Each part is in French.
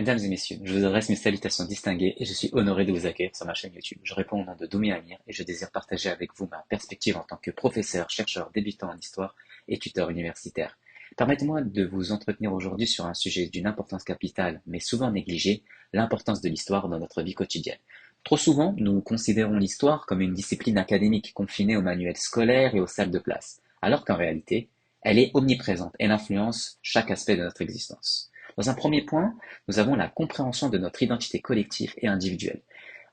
Mesdames et messieurs, je vous adresse mes salutations distinguées et je suis honoré de vous accueillir sur ma chaîne YouTube. Je réponds au nom de Doumi Amir et je désire partager avec vous ma perspective en tant que professeur, chercheur, débutant en histoire et tuteur universitaire. Permettez-moi de vous entretenir aujourd'hui sur un sujet d'une importance capitale, mais souvent négligé, l'importance de l'histoire dans notre vie quotidienne. Trop souvent, nous considérons l'histoire comme une discipline académique confinée aux manuels scolaires et aux salles de classe, alors qu'en réalité, elle est omniprésente, elle influence chaque aspect de notre existence. Dans un premier point, nous avons la compréhension de notre identité collective et individuelle.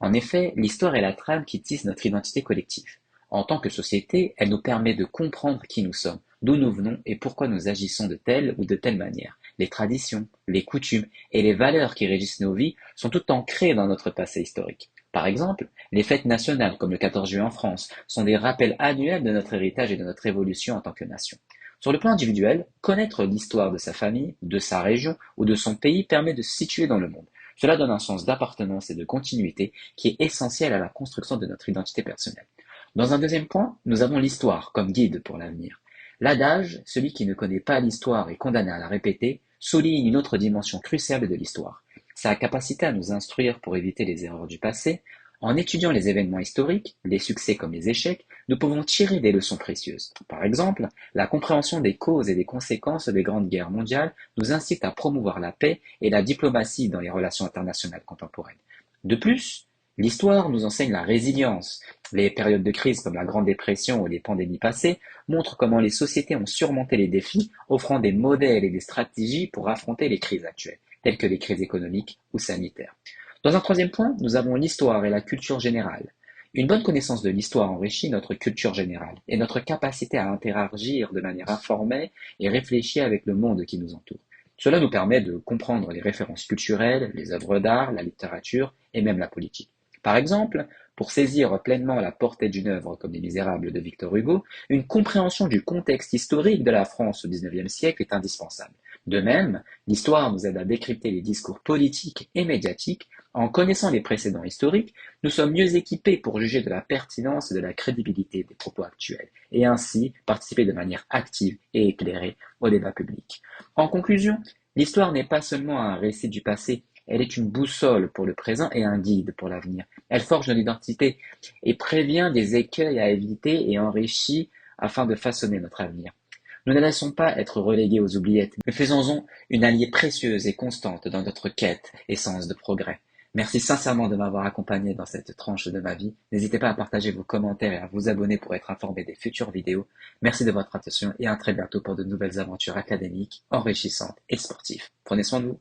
En effet, l'histoire est la trame qui tisse notre identité collective. En tant que société, elle nous permet de comprendre qui nous sommes, d'où nous venons et pourquoi nous agissons de telle ou de telle manière. Les traditions, les coutumes et les valeurs qui régissent nos vies sont toutes ancrées dans notre passé historique. Par exemple, les fêtes nationales, comme le 14 juillet en France, sont des rappels annuels de notre héritage et de notre évolution en tant que nation. Sur le plan individuel, connaître l'histoire de sa famille, de sa région ou de son pays permet de se situer dans le monde. Cela donne un sens d'appartenance et de continuité qui est essentiel à la construction de notre identité personnelle. Dans un deuxième point, nous avons l'histoire comme guide pour l'avenir. L'adage, celui qui ne connaît pas l'histoire est condamné à la répéter, souligne une autre dimension cruciale de l'histoire. Sa capacité à nous instruire pour éviter les erreurs du passé. En étudiant les événements historiques, les succès comme les échecs, nous pouvons tirer des leçons précieuses. Par exemple, la compréhension des causes et des conséquences des grandes guerres mondiales nous incite à promouvoir la paix et la diplomatie dans les relations internationales contemporaines. De plus, l'histoire nous enseigne la résilience. Les périodes de crise comme la Grande Dépression ou les pandémies passées montrent comment les sociétés ont surmonté les défis, offrant des modèles et des stratégies pour affronter les crises actuelles, telles que les crises économiques ou sanitaires. Dans un troisième point, nous avons l'histoire et la culture générale. Une bonne connaissance de l'histoire enrichit notre culture générale et notre capacité à interagir de manière informée et réfléchie avec le monde qui nous entoure. Cela nous permet de comprendre les références culturelles, les œuvres d'art, la littérature et même la politique. Par exemple, pour saisir pleinement la portée d'une œuvre comme Les Misérables de Victor Hugo, une compréhension du contexte historique de la France au XIXe siècle est indispensable. De même, l'histoire nous aide à décrypter les discours politiques et médiatiques. En connaissant les précédents historiques, nous sommes mieux équipés pour juger de la pertinence et de la crédibilité des propos actuels, et ainsi participer de manière active et éclairée au débat public. En conclusion, l'histoire n'est pas seulement un récit du passé, elle est une boussole pour le présent et un guide pour l'avenir. Elle forge notre identité et prévient des écueils à éviter et enrichit afin de façonner notre avenir. Nous ne laissons pas être relégués aux oubliettes, mais faisons-en une alliée précieuse et constante dans notre quête et sens de progrès. Merci sincèrement de m'avoir accompagné dans cette tranche de ma vie. N'hésitez pas à partager vos commentaires et à vous abonner pour être informé des futures vidéos. Merci de votre attention et à très bientôt pour de nouvelles aventures académiques, enrichissantes et sportives. Prenez soin de vous.